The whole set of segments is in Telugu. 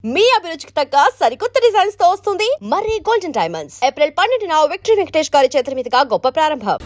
మీ అభిరుచికి తగ్గ సరికొత్త డిజైన్స్ తో వస్తుంది మర్రి గోల్డెన్ డైమండ్స్. ఏప్రిల్ 12న విక్టరీ వెంకటేష్ గారి చేతుల మీదుగా గొప్ప ప్రారంభం.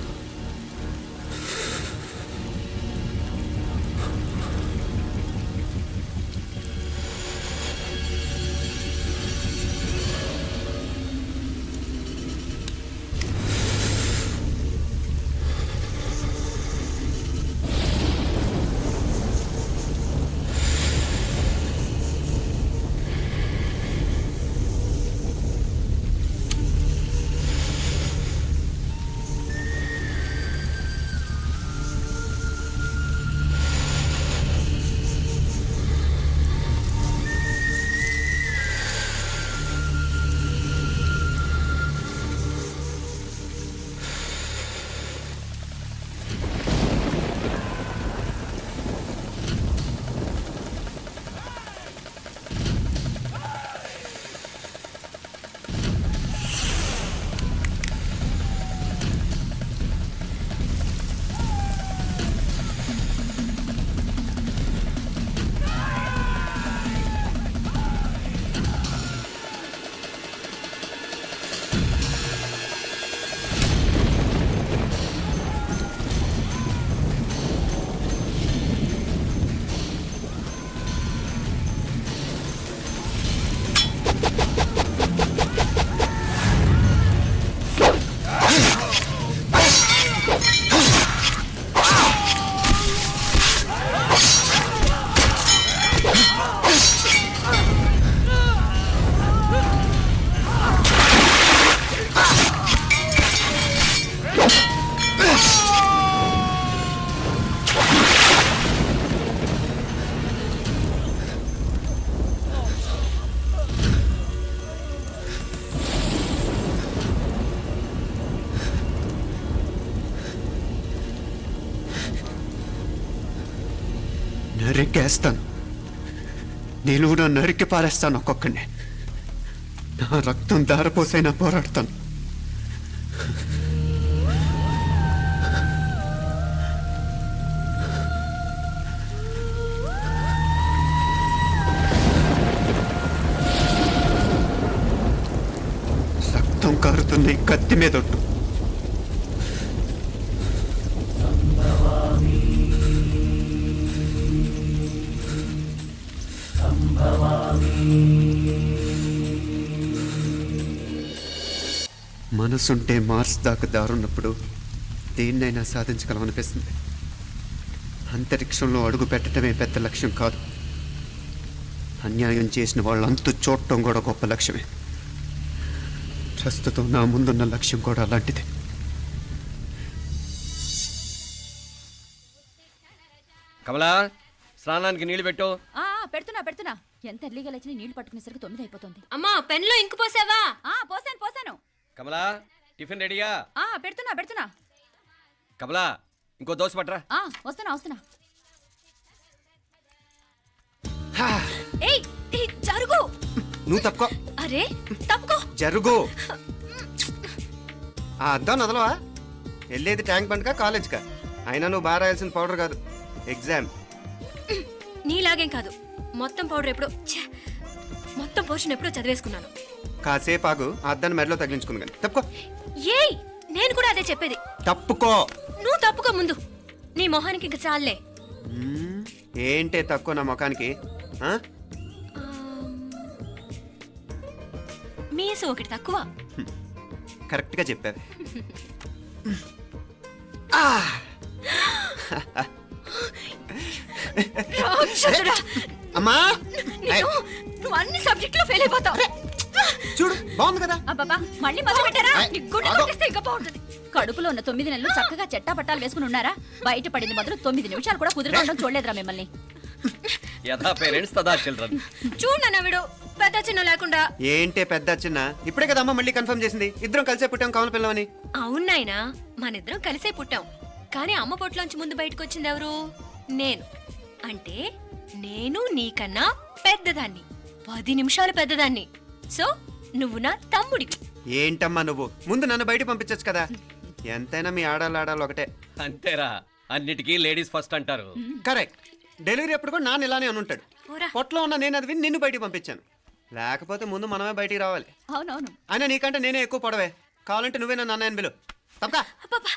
నరికేస్తాను, నిలువున నరికి పారేస్తాను ఒక్కొక్కడిని. నా రక్తం దారపోసైనా పోరాడతాను. రక్తం కారుతున్న ఈ కత్తి మీద ఒట్టు. మనసుంటే మార్స్ దాకా దారున్నప్పుడు దేన్నైనా సాధించగలం అనిపిస్తుంది. అంతరిక్షంలో అడుగు పెట్టడమే పెద్ద లక్ష్యం కాదు, అన్యాయం చేసిన వాళ్ళంతు చూడటం కూడా గొప్ప లక్ష్యమే. ప్రస్తుతం నా ముందున్న లక్ష్యం కూడా అలాంటిదే. కమలా, స్నానానికి నీళ్లు పెట్టు. పెడుతున్నా ఎంత ఎర్లీగా లేచిన నీళ్లు పట్టుకునేసరికి 9 అయిపోతుంది. అమ్మా, పెన్లో ఇంకు పోసావా? పోసాను. కమలా, టిఫిన్ రెడీయా? పెడుతున్నా. కమలా, ఇంకో దోశ పట్రా. వస్తున్నా. ఏయ్ జరుగు. నువ్వు తప్పుకో. అరే తప్పుకో. జరుగు. ఆ అద్దం నదలవా? వెళ్ళేది ట్యాంక్ బండ్కా కాలేజ్కా? అయినా నువ్వు బాగా రాయాల్సిన పౌడర్ కాదు, ఎగ్జామ్. నీలాగేం కాదు, మొత్తం పౌడర్ ఎప్పుడో మొత్తం పోర్షన్ ఎప్పుడో చదివేసుకున్నాను. కాసేపు ఆగు, ఆ అద్దాన్ని మెడలో తగిలించుకుంది కానీ. తప్పుకో. ఏయ్, నేను కూడా అదే చెప్పేది. తప్పుకో. నువ్వు తప్పుకో ముందు. నీ మొహానికి ఇంక చాలే. ఏంటే తక్కువ నా ముఖానికి? మీసు ఒకటి తక్కువ. కరెక్ట్గా చెప్పావు. అమ్మా, నువ్వు అన్ని సబ్జెక్టులో ఫెయిల్ అయిపోతావు. చూడు, బాగుంది కదా. అబ్బబ్బా, మళ్ళీ మొదలు పెట్టారా? నీ గుండె కొట్టేస్తే ఇంకా బాగుంటుంది. కడుపులో ఉన్న 9 నెలలు చక్కగా చెట్టా పట్టాలు వేసుకుని ఉన్నారా? బయట పడింది మొదలు 9 నిమిషాలు కూడా కుదురుకోవడం చూడలేదురా మిమ్మల్ని. యథా పేరెంట్స్ తదా చిల్డ్రన్. చూడన్నా వీడు పెద్ద చిన్న లేకుండా. ఏంటే పెద్ద చిన్న? ఇప్పుడే కదా అమ్మ మళ్ళీ కన్ఫర్మ్ చేసింది ఇద్దరం కలిసే పుట్టాం కావాలి పిల్లవని. అవునాయినా, మనిద్దరం కలిసే పుట్టాం. కానీ అమ్మ పొట్లోంచి ముందు బయటకు వచ్చింది ఎవరు? నేను. అంటే నేను నీకన్నా పెద్దదాన్ని, 10 నిమిషాలు పెద్దదాన్ని. సో నువ్వు నా తమ్ముడివి. ఏంటమ్మా నువ్వు? ముందు నన్ను బయట పంపించచ్చు కదా. ఎంతైనా మీ ఆడాలు ఒకటే. అంతేరా, అన్నిటికీ లేడీస్ ఫస్ట్ అంటారు. కరెక్ట్. డెలివరీ అప్పుడు కూడా నాన్న ఇలానే అని ఉంటాడు. పొట్లో ఉన్న నేను అది విని నిన్ను బయటికి పంపించాను. లేకపోతే ముందు మనమే బయటికి రావాలి. అవునవును. అయినా నీకంటే నేనే ఎక్కువ పొడవే. కావాలంటే నువ్వే నన్ను అన్నయ్యను పిలు. తప్పకా. అబ్బబ్బా!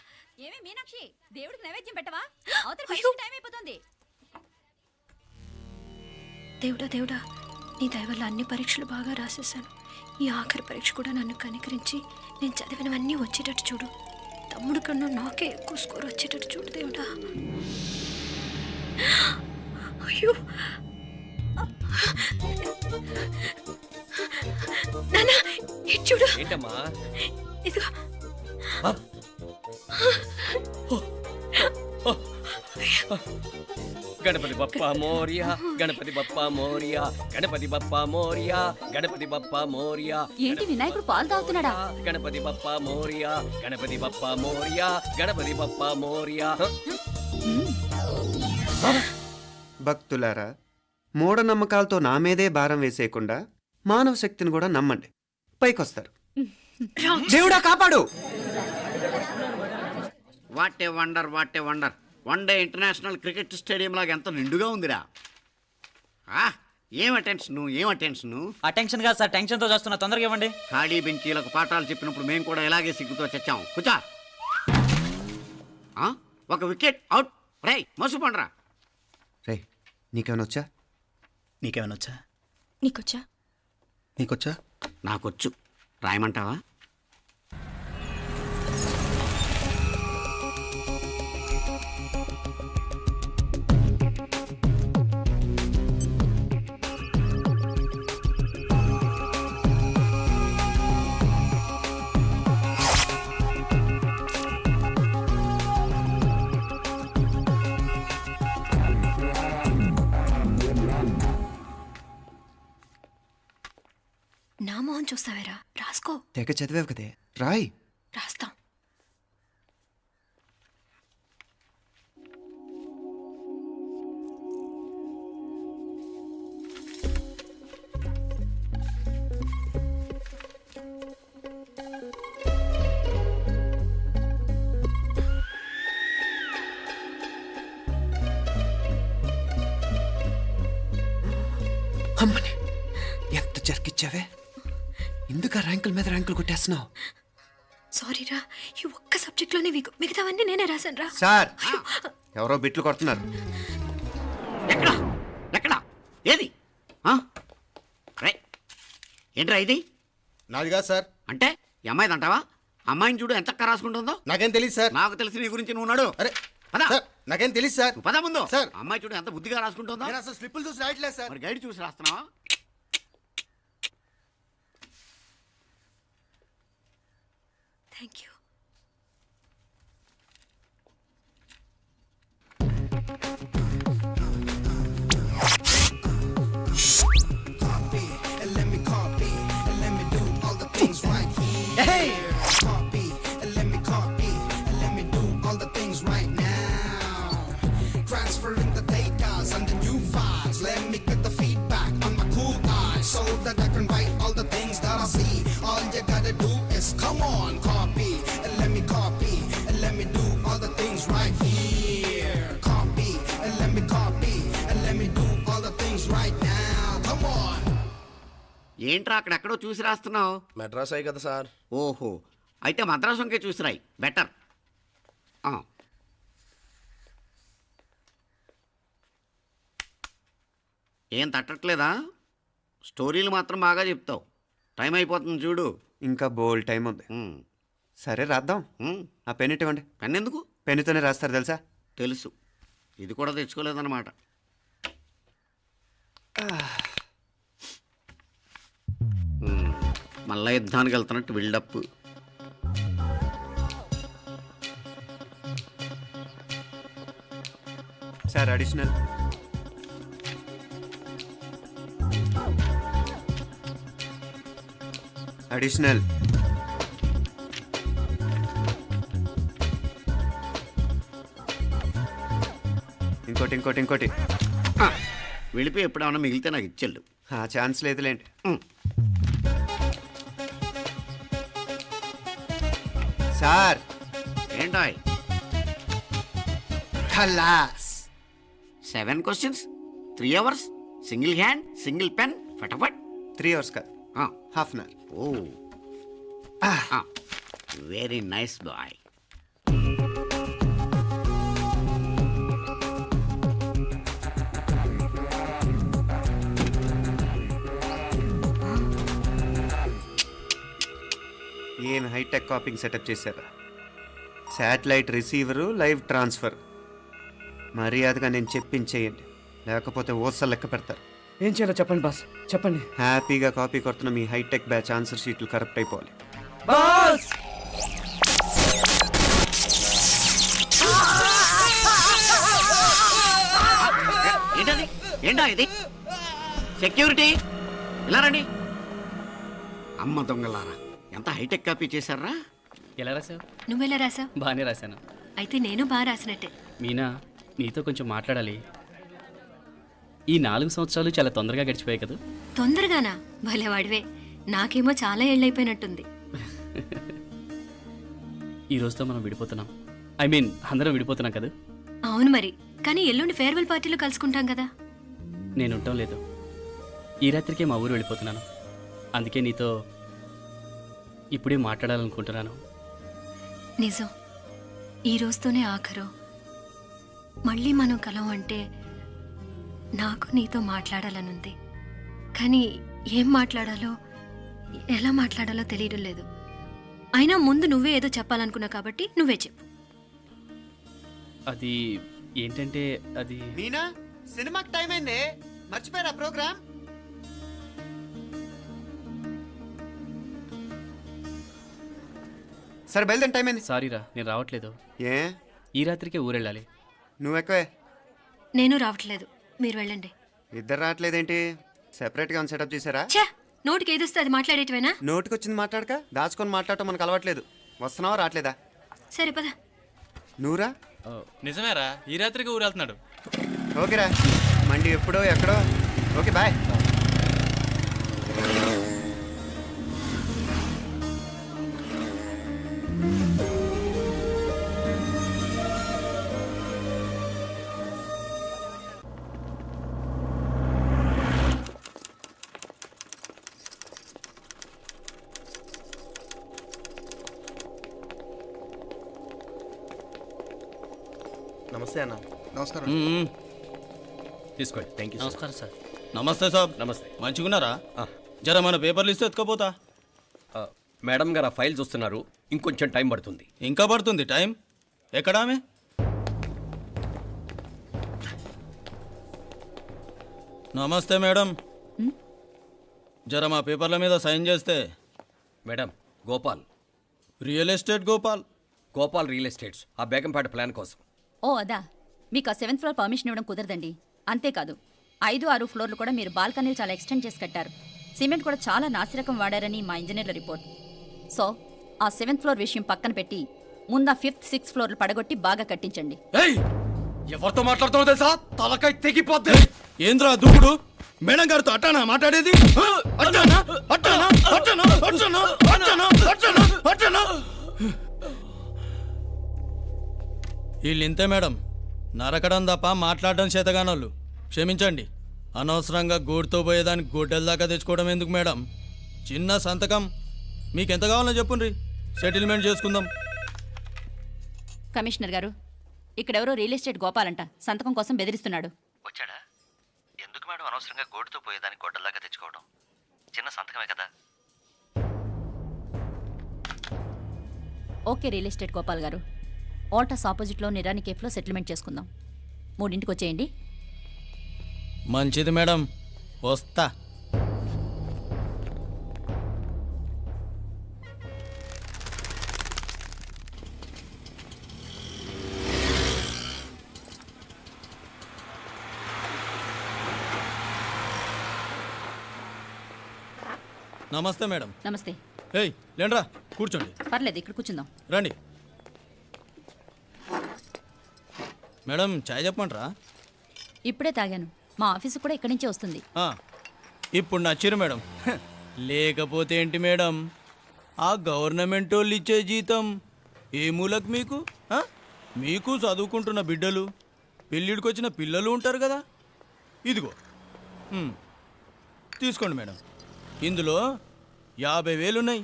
ఏమి మీనాక్షి, దేవుడికి నైవేద్యం పెట్టవా? అవతల పరీక్ష టైం అయిపోతుంది. దేవుడా దేవుడా, నీ దయ వల్ల అన్ని పరీక్షలు బాగా రాసేసాను. ఈ ఆఖరి పరీక్ష కూడా నన్ను కనికరించి నేను చదివినవన్నీ వచ్చేటట్టు చూడు. తమ్ముడు కన్నా నాకే ఎక్కువ స్కోర్ వచ్చేటట్టు చూడు దేవుడా. అయ్యో నానా, ఇటు చూడు. ఏంటమ్మా? ఇదిగో. ఆ? గణపతి బప్పా మోరియా, గణపతి బప్పా మోరియా, గణపతి బప్పా మోరియా, గణపతి బప్పా మోరియా. ఏంటి వినాయకుడు పాలు తాగుతున్నాడా? గణపతి బప్పా మోరియా, గణపతి బప్పా మోరియా, గణపతి బప్పా మోరియా. భక్తులారా, మూఢనమ్మకాలతో నా మీదే భారం వేసేయకుండా మానవ శక్తిని కూడా నమ్మండి, పైకొస్తారు. దేవుడా కాపాడు. What a wonder, what a wonder. One day international cricket stadium లాగా ఎంత నిండుగా ఉందిరా. ఏం అటెన్షను, ఏం అటెన్షను. అటెన్షన్ కాదు సార్, టెన్షన్తో చూస్తున్నా, తొందరగా ఇవ్వండి. ఖాళీ బెంచీలకు పాఠాలు చెప్పినప్పుడు మేము కూడా ఇలాగే సిగ్గుతో చచ్చాం. కూర్చో. ఒక వికెట్ అవుట్. రై మసు పండరా. రే, నీకేమైనా వచ్చా? నీకేమైనా వచ్చా? నీకొచ్చా? నీకొచ్చా? నాకొచ్చు. రాయమంటావా? నా మొహం చూస్తావేరా, రాసుకో. తెగ చదివావు కదే, రాయ్. రాస్తాం. అమ్మని ఎంత జరికిచ్చావే. ఎందుకు ర్యాంకుల మీద ర్యాంకులు కొట్టేస్తున్నావు? సారీరా, ఈ ఒక్క సబ్జెక్ట్లోనే వీకు, మిగతావన్నీ నేనే రాశాను రా. సార్, ఎవరో బిట్లు కొడుతున్నారు. ఎక్కడ ఎక్కడ ఏది? రై ఏంట్రా ఇది? నాది కాదు సార్. అంటే ఈ అమ్మాయిది అంటావా? అమ్మాయిని చూడు ఎంత రాసుకుంటుందో. నాకేం తెలియదు సార్. నాకు తెలిసి నీ గురించి నువ్వు నాడు. అరే పద. సార్, నాకేం తెలియదు సార్. నువ్వు పద ముందు. సార్. అమ్మాయి చూడు ఎంత బుద్ధిగా రాసుకుంటుందో. నేను అసలు స్లిప్పులు చూసి రాయట్లేదు సార్. మరి గైడ్ చూసి రాస్తున్నావా? Thank you. Transferring the data and the new files. Let me get the feedback on my cool eyes so that I can write all the things that I see. All you gotta do is come on, copy and let me copy and let me do all the things right here. Copy and let me copy and let me do all the things right now. Come on. ఏంట్రా అక్కడెక్కడో చూసి రాస్తున్నావు? మెడ్రాస్ అయ్యి కదా సార్. ఓహో, అయితే మద్రాసు వంకే చూసి రాయి, బెటర్. ఏం తట్టట్లేదా? స్టోరీలు మాత్రం బాగా చెప్తావు. టైం అయిపోతుంది చూడు. ఇంకా బోల్ టైం ఉంది. సరే రాద్దాం. ఆ పెన్ ఇవ్వండి. పెన్ ఎందుకు? పెన్నుతోనే రాస్తారు తెలుసా? తెలుసు. ఇది కూడా తెచ్చుకోలేదన్నమాట. మళ్ళా యుద్ధానికి వెళ్తున్నట్టు బిల్డప్. Sir additional. అడిషనల్. ఇంకోటి ఇంకోటి ఇంకోటి. వెళ్ళిపోయి ఎప్పుడేమన్నా మిగిలితే నాకు ఇచ్చెళ్ళు. ఆ ఛాన్స్ లేదులేండి. సార్ ఏంటాయ్? ఖలాస్. 7 questions, 3 hours, single hand, single pen, ఫటాఫట్. 3 hours కాదు, half an hour. Oh very nice boy. ఏం హైటెక్ కాపింగ్ సెటప్ చేశారా? Satellite receiver, live transfer. మర్యాదగా నేను చెప్పించేయండి, లేకపోతే ఓసలు లెక్క పెడతారు. ఏం చేయాలో చెప్పండి బాస్, చెప్పండి. హ్యాపీగా కాపీ కొడుతున్న మీ హైటెక్ బ్యాచ్ ఆన్సర్ షీట్లు కరెక్ట్ అయిపోవాలి. బాస్ ఏంటది? ఏంటా ఇది? సెక్యూరిటీ ఇలా రండి. అమ్మ దొంగలారా, ఎంత హైటెక్ కాపీ చేశారా? ఎలా రాసావు? నువ్వెలా రాసావు? బాగానే రాశాను. అయితే నేను బాగా రాసినట్టే. మీనా, నీతో కొంచెం మాట్లాడాలి. ఈ 4 సంవత్సరాలు చాలా తొందరగా గడిచిపోయాయి కదా. తొందరగానా? భలేవాడివే. నాకేమో చాలా ఏళ్ళైపోయినట్టుంది. ఈ రోజుతో మనం విడిపోతున్నాం. ఐ మీన్ అందరం విడిపోతున్నాం కదా. అవును మరి, కానీ ఎల్లుండి ఫేర్వెల్ పార్టీలో కలుసుకుంటాం కదా. నేను ఉండటం లేదు. ఈ రాత్రికే మా ఊరు వెళ్ళిపోతున్నాను. అందుకే నీతో ఇప్పుడే మాట్లాడాలనుకుంటున్నాను. నిజం, ఈ రోజుతోనే ఆఖరు. మళ్ళీ మనం కలం అంటే నాకు నీతో మాట్లాడాలనుంది. కానీ ఏం మాట్లాడాలో, ఎలా మాట్లాడాలో తెలియడం లేదు. అయినా ముందు నువ్వే ఏదో చెప్పాలనుకున్నా కాబట్టి నువ్వే చెప్పు. అది ఏంటంటే అది మీనా, సినిమాకి టైం అయింది, మర్చిపోయారా ప్రోగ్రామ్? సరే బయలుదేరి, టైం అయింది. సారీరా, నేను రావట్లేదు. ఏ, ఈ రాత్రికే ఊరెళ్ళాలి. నువ్వు ఎక్కువే. నేను రావట్లేదు, మీరు వెళ్ళండి. ఇద్దరు రావట్లేదేంటి? సెపరేట్గా సెటప్ చేశారా? ఛే, నోటికి ఏదొస్తే అది మాట్లాడేటివేనా? నోటికొచ్చింది మాట్లాడక దాచుకొని మాట్లాడటం మనకు అలవాట్లేదు. వస్తున్నావా రావట్లేదా? సరే పద. నువ్వురా. నిజమేరా, ఈ రాత్రికి ఊరెళ్తున్నాడు. ఓకేరా, మండి ఎప్పుడో ఎక్కడో. Okay bye. నమస్తే అన్న. నమస్కారం. తీసుకోండి. Thank you. నమస్కారం సార్. నమస్తే సాబ్. నమస్తే. మంచిగున్నారా? జర మన పేపర్లు ఇస్తే ఎత్తుకపోతా. మేడం గారు ఆ ఫైల్ చూస్తున్నారు, ఇంకొంచెం టైం పడుతుంది. ఇంకా పడుతుంది టైం? ఎక్కడా ఆమె? నమస్తే మేడం, జర మా పేపర్ల మీద సైన్ చేస్తే. Madam, Gopal. Real estate Gopal. Gopal real estates, ఆ బేగంపేట ప్లాన్ కోసం. ఓ అదా, మీకు ఆ 7th ఫ్లోర్ పర్మిషన్ ఇవ్వడం కుదరదండి. అంతేకాదు 5, 6 ఫ్లోర్లు కూడా మీరు బాల్కనీలు చాలా ఎక్స్టెండ్ చేసి కట్టారు. సిమెంట్ కూడా చాలా నాసిరకం వాడారని మా ఇంజనీర్ల రిపోర్ట్. సో ఆ 7th ఫ్లోర్ విషయం పక్కన పెట్టి ముందు ఆ 5th, 6th ఫ్లోర్లు పడగొట్టి బాగా కట్టించండి. ఎవరితో మాట్లాడుతున్నావు తెలుసా? తలకాయ తెగిపోద్ది. ఏంద్రా దూకుడు? మేడం గారితో అట్టానా మాట్లాడేది? అట్టానా అట్టానా అట్టానా అట్టానా అట్టానా అట్టానా అట్టానా? వీళ్ళు ఇంతే మేడం, నరకడం తప్ప మాట్లాడడం చేతగానోళ్ళు. క్షమించండి, అనవసరంగా గోడుతో పోయేదానికి గొడ్డల దాకా తెచ్చుకోవడం ఎందుకు మేడం? చిన్న సంతకం మీకెంత కావాలో చెప్పుండ్రి, సెటిల్మెంట్ చేసుకుందాం. కమిషనర్ గారు, ఇక్కడెవరో రియల్ ఎస్టేట్ గోపాలంట సంతకం కోసం బెదిరిస్తున్నాడు. వచ్చాడా? ఎందుకు మేడం అనవసరంగా గోటుతో పోయేదానికి గొడ్డల్లాగా తెచ్చుకోవడం? చిన్న సంతకమే కదా. ఓకే రియల్ ఎస్టేట్ గోపాల్ గారు, ఆల్టాస్ ఆపోజిట్లో నిరాని కేఫ్లో సెటిల్మెంట్ చేసుకుందాం. 3ంటికి వచ్చేయండి. మంచిది మేడం, వస్తా. నమస్తే మేడం. నమస్తే. ఏయ్ లేండ్రా, కూర్చోండి. పర్లేదు, ఇక్కడ కూర్చుందాం. రండి మేడం, చాయ్ చెప్పమంటారా? ఇప్పుడే తాగాను. మా ఆఫీసు కూడా ఇక్కడి నుంచే వస్తుంది. ఇప్పుడు నచ్చిరు మేడం. లేకపోతే ఏంటి మేడం, ఆ గవర్నమెంట్ వాళ్ళు ఇచ్చే జీతం ఏ మూలకు మీకు? మీకు చదువుకుంటున్న బిడ్డలు, పెళ్ళిడికి వచ్చిన పిల్లలు ఉంటారు కదా. ఇదిగో తీసుకోండి మేడం. ఇందులో 50,000 ఉన్నాయి.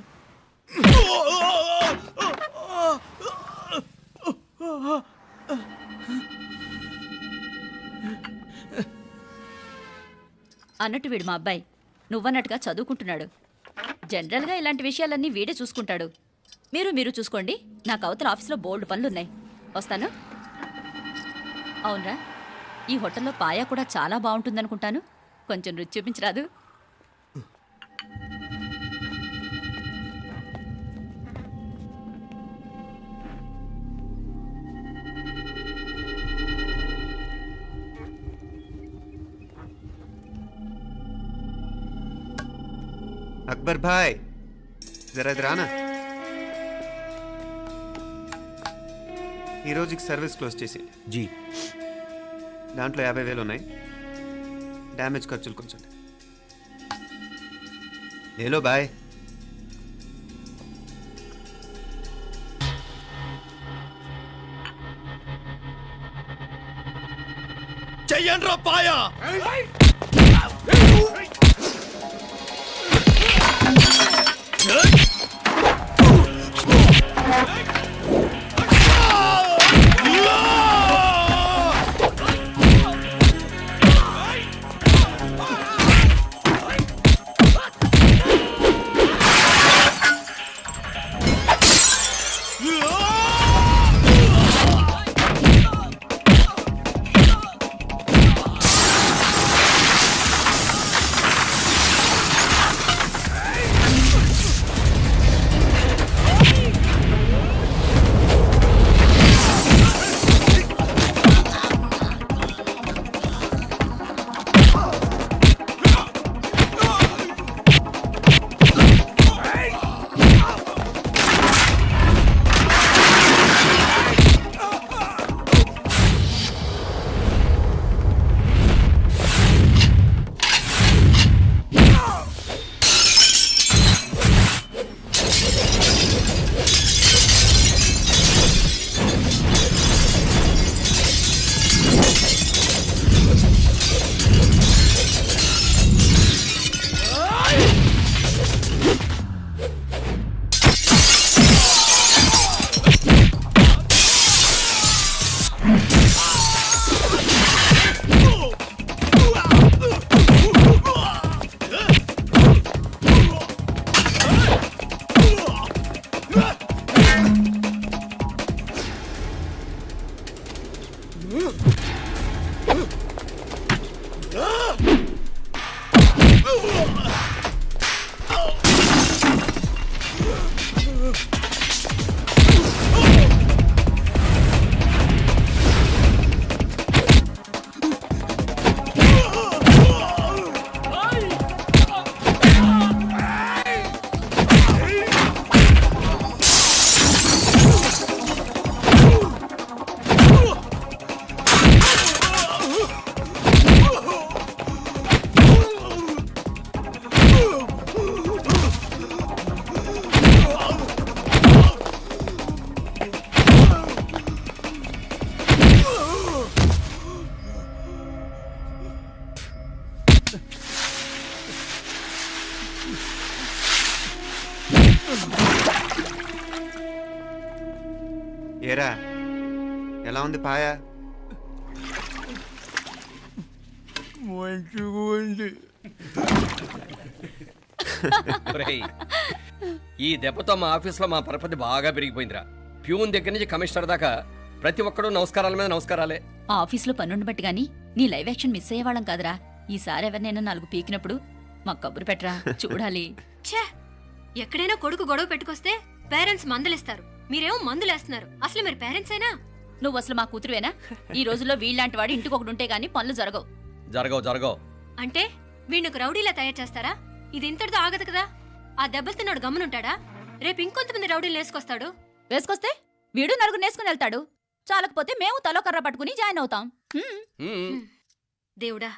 అన్నట్టు వీడు మా అబ్బాయి నువ్వన్నట్టుగా చదువుకుంటున్నాడు. జనరల్గా ఇలాంటి విషయాలన్నీ వీడే చూసుకుంటాడు. మీరు చూసుకోండి. నాకు అవతల ఆఫీస్లో బోల్డ్ పనులున్నాయి. వస్తాను. అవునరా, ఈ హోటల్లో పాయా కూడా చాలా బాగుంటుందనుకుంటాను. కొంచెం రుచి చూపించరాదు? అక్బర్ భాయ్ జరా ఇది రానా. ఈ రోజుకి సర్వీస్ క్లోజ్ చేసి జీ దాంట్లో 50,000 ఉన్నాయి. డ్యామేజ్ ఖర్చులు కొంచెం లేలో బాయ్. చెయ్యండ్రా పాయా. ఏరా ఎలా ఉంది పాయా? మంచిగా ఉంది. ఒరేయ్, ఈ దెబ్బతో మా ఆఫీస్లో మా పరపతి బాగా పెరిగిపోయిందిరా. ప్యూన్ దగ్గర నుంచి కమిషనర్ దాకా ప్రతి ఒక్కడు నమస్కారాల మీద నమస్కారాలే. ఆ ఆఫీస్లో పన్నుండి బట్టి గాని నీ లైవ్ యాక్షన్ మిస్ అయ్యేవాళ్ళం కాదురా. ఈసారి ఎవరినైనా 4 పీకినప్పుడు మాకు కబురు పెట్టరా, చూడాలి. ఛే, ఎక్కడైనా కొడుకు గొడవ పెట్టుకొస్తే పేరెంట్స్ మందలిస్తారు. మీరేమో మందులేస్తున్నారు. అసలు మీరు పేరెంట్స్ అయినా? నువ్వు అసలు మా కూతురువేనా? ఈ రోజుల్లో వీళ్ళలాంటి వాడు ఇంటికి ఒకటి ఉంటే గానీ పనులు జరగవు. జరగవు. అంటే వీణ్ణకు రౌడీలా తయారు చేస్తారా? ఇది ఇంతటితో ఆగదు కదా. ఆ దెబ్బలు తిన్నాడు గమ్మునుంటాడా? రేపు ఇంకొంతమంది రౌడీలు వేసుకొస్తాడు. వేసుకొస్తే వీడు నలుగురు నేసుకుని వెళ్తాడు. చాలకపోతే మేము తలో కర్ర పట్టుకుని జాయిన్ అవుతాం. దేవుడా,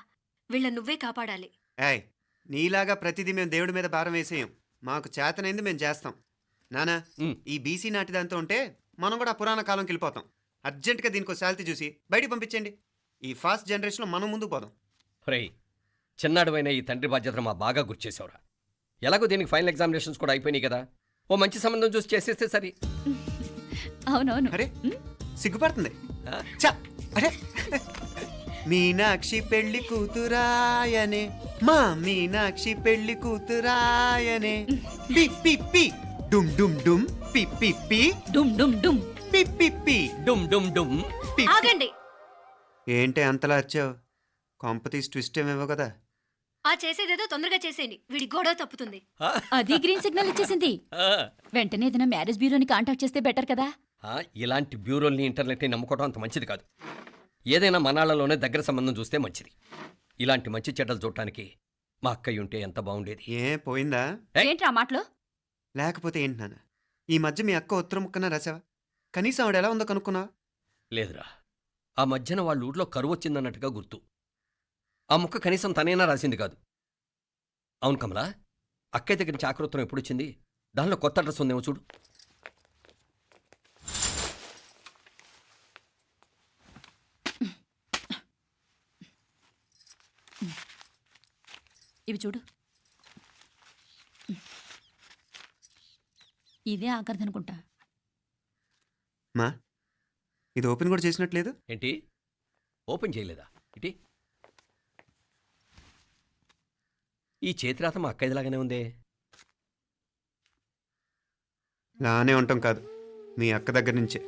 వీళ్ళ నువ్వే కాపాడాలి. ఏయ్, నీలాగా ప్రతిదీ మేము దేవుడి మీద భారం వేసేయం. మాకు చేతనైంది మేము చేస్తాం. నానా, ఈ బీసీ నాటిదంతా ఉంటే మనం కూడా పురాణ కాలంకి వెళ్ళిపోతాం. అర్జెంటుగా దీనికి శాలిటీ చూసి బయటికి పంపించండి. ఈ ఫాస్ట్ జనరేషన్లో మనం ముందుకు పోదాం. ఒరేయ్, చిన్నాడువైన ఈ తండ్రి బాధ్యతను మా బాగా గుర్చేసావురా. ఎలాగో దీనికి ఫైనల్ ఎగ్జామినేషన్స్ కూడా అయిపోయినాయి కదా, ఓ మంచి సంబంధం చూసి చేసేస్తే సరి. అవునవును. అరే సిగ్గుపడుతుంది. ఛ! అరే మీనాక్షి పెళ్లి కూతురాయనే, మా మీనాక్షి పెళ్లి కూతురాయనే, పి పి పి డుమ్ డుమ్ డుమ్, పి పి పి డుమ్ డుమ్ డుమ్. పి పి పి. డుమ్ డుమ్ డుమ్. పి. ఆగండి. ఏంటి అంతలా వచ్చావు? కాంపతీస్ ట్విస్ట్ ఏమేవో కదా. ఆ చేసేదేదో తొందరగా చేసేయండి, వీడి గొడవ తప్పుతుంది. అది గ్రీన్ సిగ్నల్ ఇచ్చేసింది. వెంటనే ఏదైనా మ్యారేజ్ బ్యూరోని కాంటాక్ట్ చేస్తే బెటర్ కదా. ఇలాంటి బ్యూరోల్ని ఇంటర్నెట్ని నమ్ముకోవడం అంత మంచిది కాదు. ఏదైనా మనాళ్ళలోనే దగ్గర సంబంధం చూస్తే మంచిది. ఇలాంటి మంచి చెడ్డలు చూడటానికి మా అక్కయ్య ఉంటే ఎంత బాగుండేది. ఏ పోయిందా? ఏంట్రా మాటలు? లేకపోతే ఏంటి నాన్న, ఈ మధ్య మీ అక్క ఉత్తరం ముక్కన రాసావా? కనీసం ఆవిడ ఎలా ఉందో కనుక్కున్నావా? లేదురా, ఆ మధ్యన వాళ్ళ ఊర్లో కరువు వచ్చిందన్నట్టుగా గుర్తు. ఆ ముక్క కనీసం తనైనా రాసింది కాదు. అవును కమలా, అక్కయ్య దగ్గర నుంచి ఆకృతం ఎప్పుడు వచ్చింది? దానిలో కొత్త అడ్రస్ ఉందేమో చూడు. ఇవి చూడు. ఇదే ఆఖరిదనుకుంటా. మా ఇది ఓపెన్ కూడా చేసినట్లేదు. ఏంటి ఓపెన్ చేయలేదా? ఇటీ ఈ చేతిరాత మా అక్కయ్యలాగానే ఉందే. లానే ఉంటాం కాదు, మీ అక్క దగ్గర నుంచే.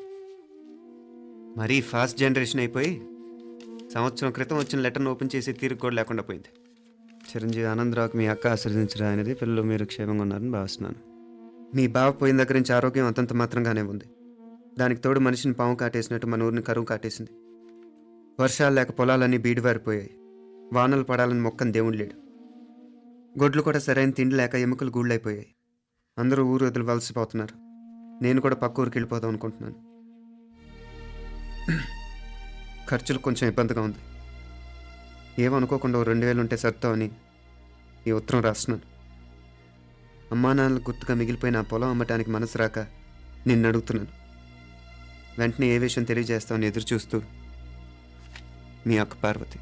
మరీ ఫాస్ట్ జనరేషన్ అయిపోయి సంవత్సరం క్రితం వచ్చిన లెటర్ను ఓపెన్ చేసి తీరుకు కూడా లేకుండా పోయింది. చిరంజీవి ఆనందరావుకి మీ అక్క ఆశీర్వదించరా అనేది, పిల్లలు మీరు క్షేమంగా ఉన్నారని భావిస్తున్నాను. మీ బావ పోయిన దగ్గర నుంచి ఆరోగ్యం అంతంత మాత్రంగానే ఉంది. దానికి తోడు మనిషిని పాము కాటేసినట్టు మన ఊరిని కరువు కాటేసింది. వర్షాలు లేక పొలాలన్నీ బీడివారిపోయాయి. వానలు పడాలని మొక్కని దేవుడు లేడు. గొడ్లు కూడా సరైన తిండి లేక ఎముకలు గూళ్ళైపోయాయి. అందరూ ఊరు వదిలివలసిపోతున్నారు. నేను కూడా పక్క ఊరికి వెళ్ళిపోదాం అనుకుంటున్నాను. ఖర్చులు కొంచెం ఇబ్బందిగా ఉంది. ఏమనుకోకుండా 2000 ఉంటే సర్దామని ఈ ఉత్తరం రాస్తున్నాను. అమ్మా నాన్నలకు గుర్తుగా మిగిలిపోయిన ఆ పొలం అమ్మటానికి మనసు రాక నిన్ను అడుగుతున్నాను. వెంటనే ఏ విషయం తెలియజేస్తామని ఎదురు చూస్తూ మీ అక్క పార్వతి.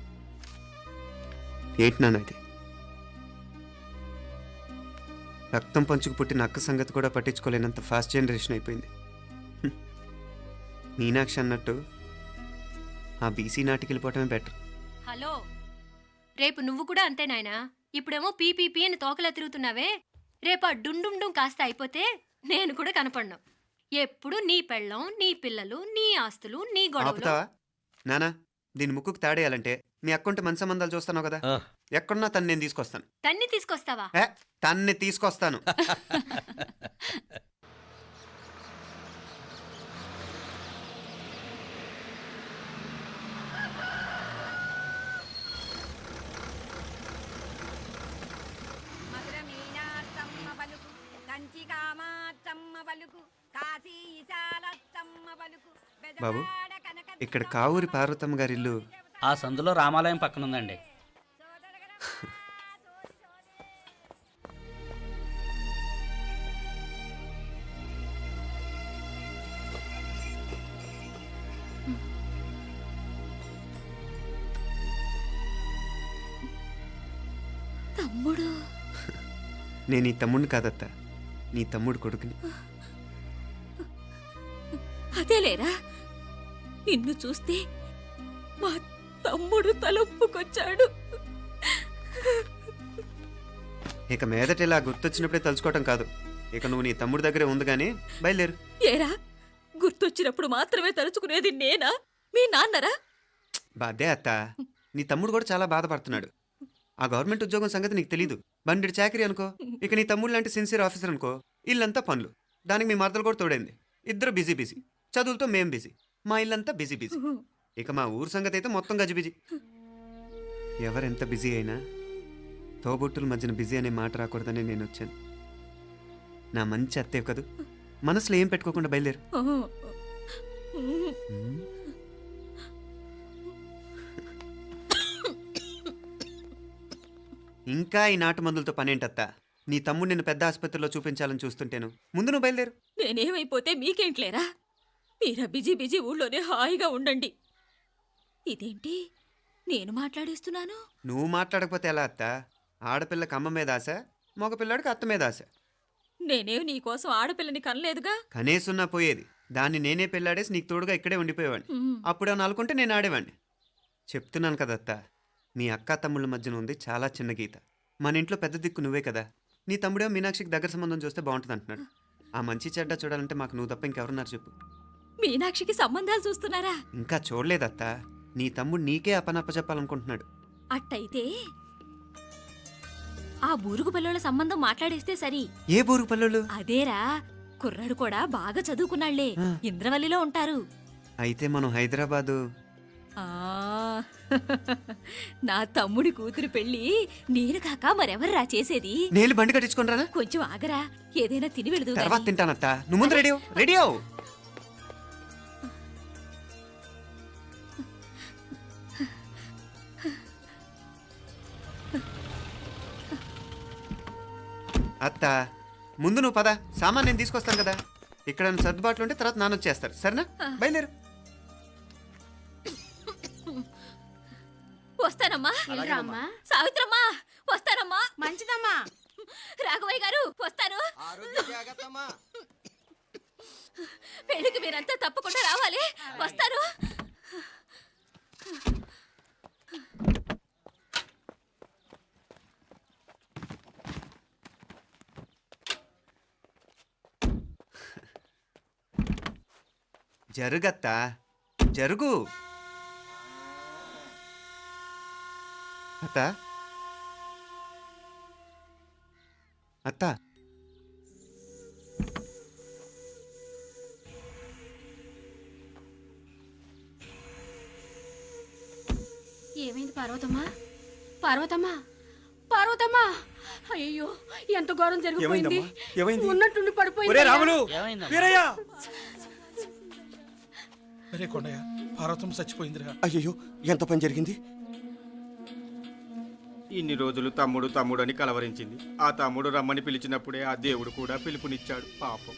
ఏంటి నాన్న ఇది? రక్తం పంచుకు పుట్టిన అక్క సంగతి కూడా పట్టించుకోలేనంత ఫాస్ట్ జనరేషన్ అయిపోయింది. మీనాక్షి అన్నట్టు ఆ బీసీ నాటికి వెళ్ళిపోవటమే బెటర్. హలో, రేపు నువ్వు కూడా అంతే నాయనా. ఇప్పుడేమో పీపీపీ అని తోకలా తిరుగుతున్నావే, రేపు ఆ డుండుండుం కాస్త అయిపోతే నేను కూడా కనపడ్ను. ఎప్పుడు నీ పెళ్ళం, నీ పిల్లలు, నీ ఆస్తులు, నీ గొడవలు. ఆపుతావా నానా? దీని ముక్కుకు తాడేయాలంటే మీ అక్కంటే మంచి సంబంధాలు చూస్తాను కదా. ఎక్కడున్నా తను నేను తీసుకొస్తాను. తన్ని తీసుకొస్తావా? తన్ని తీసుకొస్తాను. బాబు, ఇక్కడ కావూరి పార్వతమ్మ గారి ఇల్లు ఆ సందులో రామాలయం పక్కనుందండి. తమ్ముడు? నేను ఈ తమ్ముడిని కాదత్తా, నీ తమ్ముడు కొడుకుని. అదేలేరా, నిన్ను చూస్తే మా తమ్ముడు తలొప్పుకొచ్చాడు. ఇక మీదట ఇలా గుర్తొచ్చినప్పుడే తలుచుకోవటం కాదు. ఇక నువ్వు నీ తమ్ముడి దగ్గరే ఉంది కానీ బయలుదేరు. ఏరా, గుర్తొచ్చినప్పుడు మాత్రమే తలుచుకునేది నేనా, మీ నాన్నరా? బాధే అత్త, నీ తమ్ముడు కూడా చాలా బాధపడుతున్నాడు. ఆ గవర్నమెంట్ ఉద్యోగం సంగతి నీకు తెలీదు. బండి చాకరీ అనుకో. ఇక నీ తమ్ముడు లాంటి సిన్సియర్ ఆఫీసర్ అనుకో. ఇల్లంతా పనులు, దానికి మీ మరదలు కూడా తోడైంది. ఇద్దరు బిజీ బిజీ. చదువులతో మేం బిజీ, మా ఇల్లంతా బిజీ బిజీ. ఇక మా ఊరు సంగతి అయితే మొత్తం గజిబిజీ. ఎవరెంత బిజీ అయినా తోబుట్టుల మధ్యన బిజీ అనే మాట రాకూడదని నేను వచ్చాను. నా మంచి అత్తే కదూ, మనసులో ఏం పెట్టుకోకుండా బయలుదేరు. ఇంకా ఈ నాటు మందులతో పనేంటత్తా? నీ తమ్ముడు నిన్ను పెద్ద ఆసుపత్రిలో చూపించాలని చూస్తుంటేను. ముందు నువ్వు బయలుదేరు. నేనేమైపోతే మీకేంట్లేరా, మీరా బిజీ బిజీ ఊళ్ళోనే హాయిగా ఉండండి. ఇదేంటి నేను మాట్లాడేస్తున్నాను? నువ్వు మాట్లాడకపోతే ఎలా అత్తా? ఆడపిల్లకి అమ్మ మీద ఆశ, మగపిల్లాడికి అత్త మీద ఆశ. నేనే నీకోసం ఆడపిల్లని కనలేదుగా. కనేసున్నా పోయేది. దాన్ని నేనే పెళ్ళాడేసి నీకు తోడుగా ఇక్కడే ఉండిపోయేవాడిని. అప్పుడు అని అనుకుంటే నేను ఆడేవాడిని. చెప్తున్నాను కదా అత్త, మీ అక్క తమ్ముళ్ళ మధ్యన ఉంది చాలా చిన్న గీత. మన ఇంట్లో పెద్ద దిక్కు నువ్వే కదా. నీ తమ్ముడే మీనాక్షికి దగ్గర సంబంధం చూస్తే బాగుంటుంది అంటున్నాడు. ఆ మంచి చెడ్డ చూడాలంటే మాకు నువ్వు తప్ప ఇంకెవరున్నారు చెప్పు. మీనాక్షికి సంబంధాలు చూస్తున్నారా? ఇంకా చూడలేదత్త. నీ తమ్ముడు నీకే అపనప్ప చెప్పాలనుకుంటున్నాడు. అట్టయితే ఆ బూరుగు పిల్లల సంబంధం మాట్లాడేస్తే సరి. ఏ బూరు పల్లెలు? అదేరా, కుర్రాడు కూడా బాగా చదువుకున్నాళ్లే, ఇంద్రవల్లిలో ఉంటారు. అయితే మనం హైదరాబాదు. ఆ నా తమ్ముడి కూతురు పెళ్లి నేను కాక మరెవర్రా చేసేది? నేను బండి కట్టించుకుంటారా? కొంచెం ఆగరా, ఏదైనా తిని వెళదు. తర్వాత తింటానత్త. నువ్వు ముందు రెడీ రెడీ అవు. అత్త ముందు నువ్వు పద. సామాన్ నేను తీసుకొస్తాను కదా. ఇక్కడ సర్దుబాట్లు ఉంటే తర్వాత నాన్న వచ్చేస్తారు. సరేనా? బయలుదేరు. వస్తానమ్మా. సావిత్రమ్మా వస్తానమ్మా. మంచిదమ్మా. రాఘవయ్య గారు వస్తాను. పెళ్లికి మీరంతా తప్పకుండా రావాలి. వస్తాను. జరుగత్తా, జరుగు. అత్త అత్త ఏమైంది పార్వతమ్మా? పార్వతమ్మా, పార్వతమ్మా! అయ్యో, ఎంత ఘోరం జరిగిపోయింది. ఉన్నట్టుండి పడిపోయింది. అరే కొండయ్య, పార్వతమ్మ చచ్చిపోయిందిరా. అయ్యో, ఎంత పని జరిగింది? ఇన్ని రోజులు తమ్ముడు తమ్ముడు అని కలవరించింది. ఆ తమ్ముడు రమ్మని పిలిచినప్పుడే ఆ దేవుడు కూడా పిలుపునిచ్చాడు. పాపం.